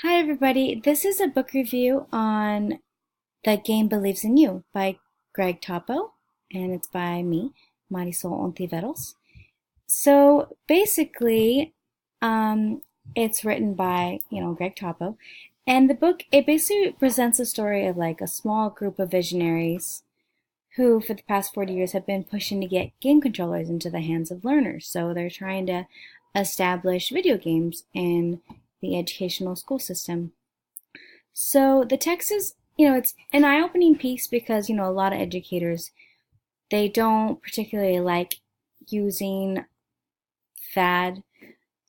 Hi, everybody. This is a book review on The Game Believes in You by Greg Toppo, and it's by me, Marisol Ontiveros. So basically, it's written by, Greg Toppo, and the book, it basically presents a story of like a small group of visionaries who, for the past 40 years, have been pushing to get game controllers into the hands of learners. So they're trying to establish video games in the educational school system. So the text is, it's an eye-opening piece because, a lot of educators, they don't particularly like using fad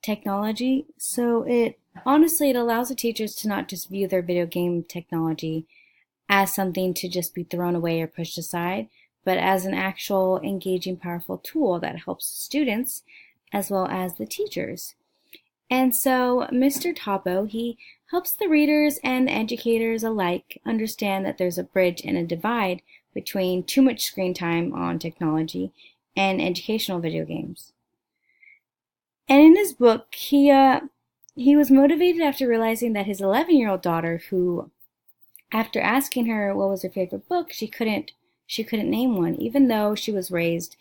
technology. So it allows the teachers to not just view their video game technology as something to just be thrown away or pushed aside, but as an actual engaging, powerful tool that helps students as well as the teachers. And so Mr. Topo, he helps the readers and the educators alike understand that there's a bridge and a divide between too much screen time on technology and educational video games. And in his book, he was motivated after realizing that his 11-year-old daughter, who, after asking her what was her favorite book, she couldn't name one, even though she was raised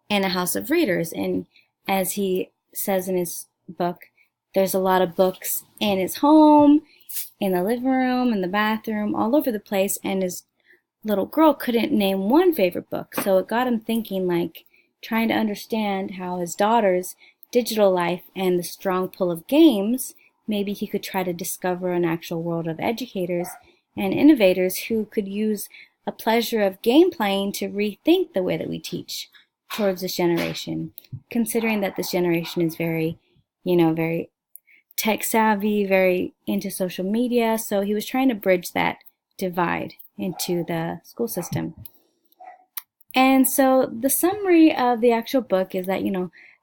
in a house of readers. And as he says in his book, there's a lot of books in his home, in the living room, in the bathroom, all over the place, and his little girl couldn't name one favorite book. So it got him thinking, like, trying to understand how his daughter's digital life and the strong pull of games, maybe he could try to discover an actual world of educators and innovators who could use a pleasure of game playing to rethink the way that we teach towards this generation, considering that this generation is very tech savvy, very into social media. So he was trying to bridge that divide into the school system. And so the summary of the actual book is that,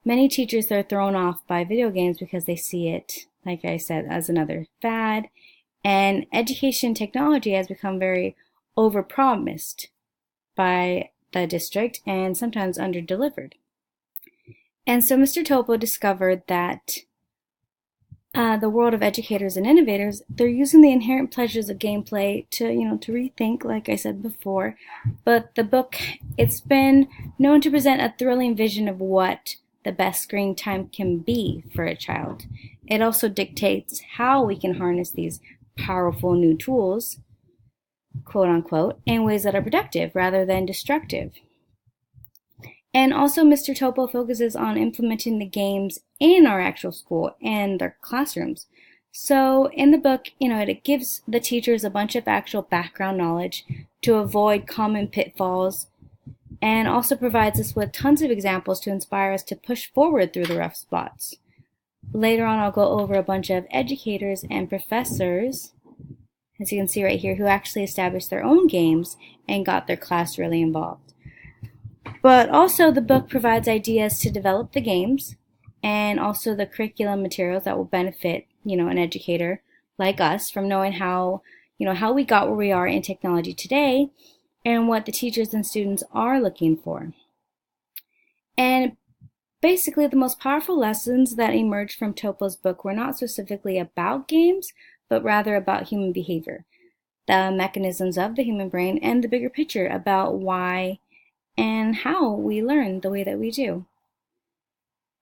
many teachers are thrown off by video games because they see it, like I said, as another fad. And education technology has become very overpromised by the district and sometimes underdelivered. And so Mr. Topo discovered that the world of educators and innovators, they're using the inherent pleasures of gameplay to rethink, like I said before. But the book, it's been known to present a thrilling vision of what the best screen time can be for a child. It also dictates how we can harness these powerful new tools, quote unquote, in ways that are productive rather than destructive. And also, Mr. Topo focuses on implementing the games in our actual school and their classrooms. So in the book, it gives the teachers a bunch of actual background knowledge to avoid common pitfalls, and also provides us with tons of examples to inspire us to push forward through the rough spots. Later on, I'll go over a bunch of educators and professors, as you can see right here, who actually established their own games and got their class really involved. But also the book provides ideas to develop the games and also the curriculum materials that will benefit, an educator like us from knowing how we got where we are in technology today and what the teachers and students are looking for. And basically the most powerful lessons that emerged from Topo's book were not specifically about games, but rather about human behavior, the mechanisms of the human brain, and the bigger picture about why and how we learn the way that we do.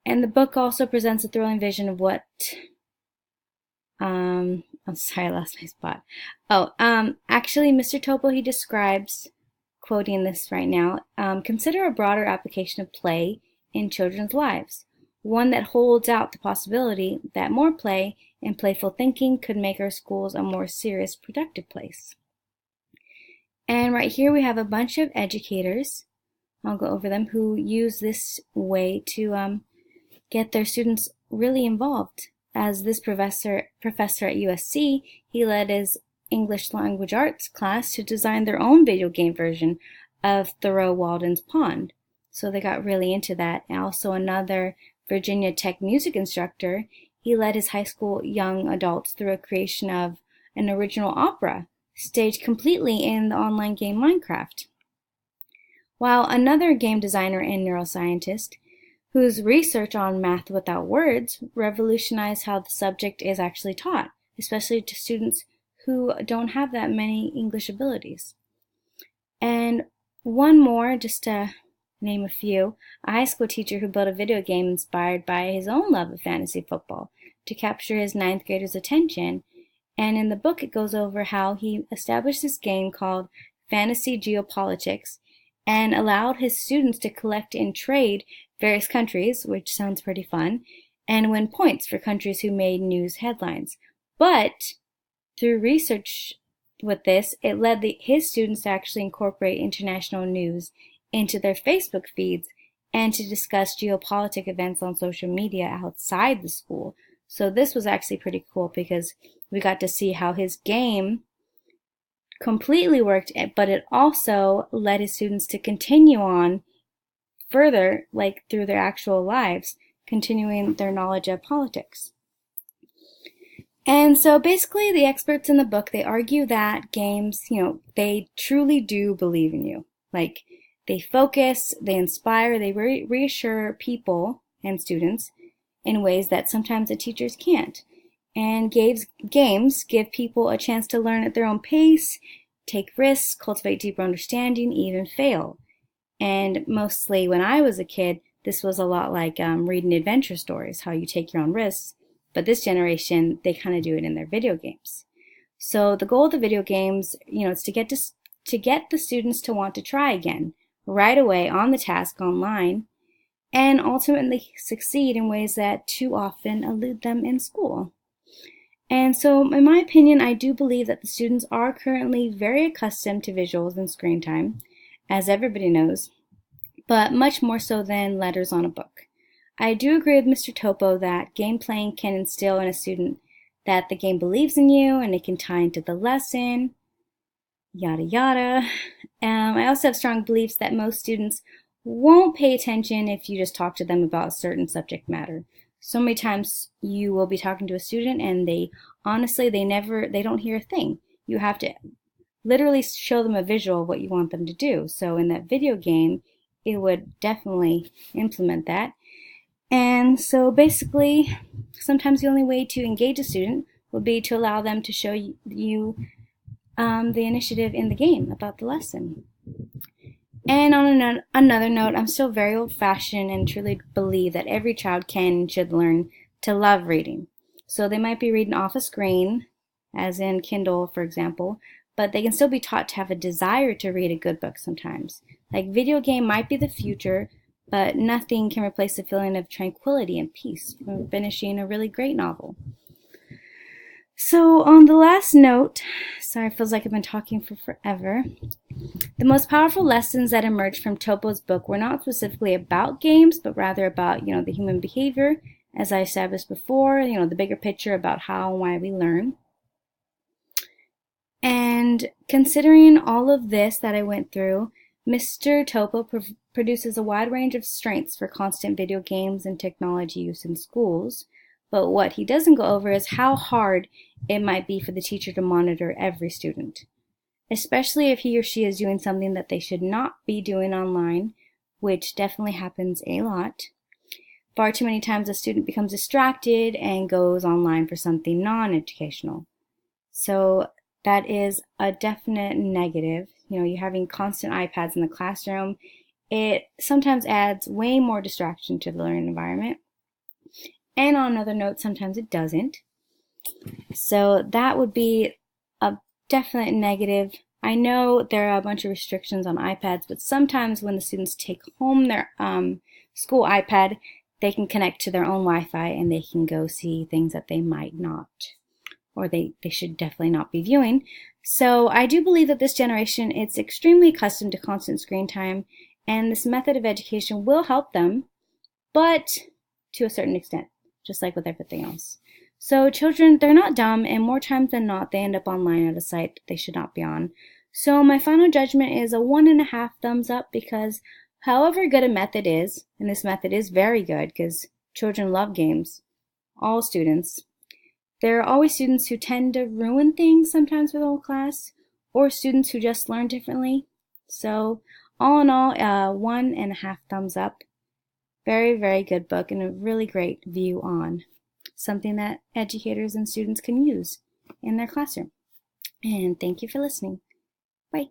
And the book also presents a thrilling vision of what I'm sorry, I lost my spot. Actually, Mr. Topo, he describes, quoting this right now, consider a broader application of play in children's lives, one that holds out the possibility that more play and playful thinking could make our schools a more serious, productive place. And right here we have a bunch of educators, I'll go over them, who use this way to get their students really involved. As this professor at USC, he led his English language arts class to design their own video game version of Thoreau Walden's Pond. So they got really into that. And also another Virginia Tech music instructor, he led his high school young adults through a creation of an original opera staged completely in the online game Minecraft. While another game designer and neuroscientist, whose research on math without words revolutionized how the subject is actually taught especially to students who don't have that many English abilities. And one more, just to name a few, a high school teacher who built a video game inspired by his own love of fantasy football to capture his ninth graders' attention. And in the book, it goes over how he established this game called Fantasy Geopolitics and allowed his students to collect and trade various countries, which sounds pretty fun, and win points for countries who made news headlines. But through research with this, it led his students to actually incorporate international news into their Facebook feeds and to discuss geopolitical events on social media outside the school. So this was actually pretty cool because we got to see how his game completely worked, but it also led his students to continue on further, like through their actual lives, continuing their knowledge of politics. And so basically the experts in the book, they argue that games, they truly do believe in you. Like they focus, they inspire, they reassure people and students in ways that sometimes the teachers can't. And games give people a chance to learn at their own pace, take risks, cultivate deeper understanding, even fail. And mostly when I was a kid, this was a lot like reading adventure stories, how you take your own risks. But this generation, they kind of do it in their video games. So the goal of the video games, is to get the students to want to try again, right away on the task online, and ultimately succeed in ways that too often elude them in school. And so, in my opinion, I do believe that the students are currently very accustomed to visuals and screen time, as everybody knows, but much more so than letters on a book. I do agree with Mr. Topo that game playing can instill in a student that the game believes in you and it can tie into the lesson, yada yada. I also have strong beliefs that most students won't pay attention if you just talk to them about a certain subject matter. So many times you will be talking to a student and they don't hear a thing. You have to literally show them a visual of what you want them to do. So in that video game, it would definitely implement that. And so basically, sometimes the only way to engage a student would be to allow them to show you the initiative in the game about the lesson. And on another note, I'm still very old-fashioned and truly believe that every child can and should learn to love reading. So they might be reading off a screen, as in Kindle, for example, but they can still be taught to have a desire to read a good book sometimes. Like video game might be the future, but nothing can replace the feeling of tranquility and peace from finishing a really great novel. So on the last note, sorry, it feels like I've been talking for forever. The most powerful lessons that emerged from Topo's book were not specifically about games, but rather about, the human behavior, as I established before, the bigger picture about how and why we learn. And considering all of this that I went through, Mr. Topo produces a wide range of strengths for constant video games and technology use in schools. But what he doesn't go over is how hard it might be for the teacher to monitor every student, especially if he or she is doing something that they should not be doing online, which definitely happens a lot. Far too many times a student becomes distracted and goes online for something non-educational. So that is a definite negative. You having constant iPads in the classroom, it sometimes adds way more distraction to the learning environment. And on another note, sometimes it doesn't. So that would be a definite negative. I know there are a bunch of restrictions on iPads, but sometimes when the students take home their school iPad, they can connect to their own Wi-Fi and they can go see things that they might not, or they should definitely not be viewing. So I do believe that this generation, it's extremely accustomed to constant screen time, and this method of education will help them, but to a certain extent, just like with everything else. So children, they're not dumb, and more times than not, they end up online at a site that they should not be on. So my final judgment is a 1.5 thumbs up, because however good a method is, and this method is very good because children love games, all students, there are always students who tend to ruin things sometimes for the whole class, or students who just learn differently. So all in all, 1.5 thumbs up. Very, very good book and a really great view on something that educators and students can use in their classroom. And thank you for listening. Bye.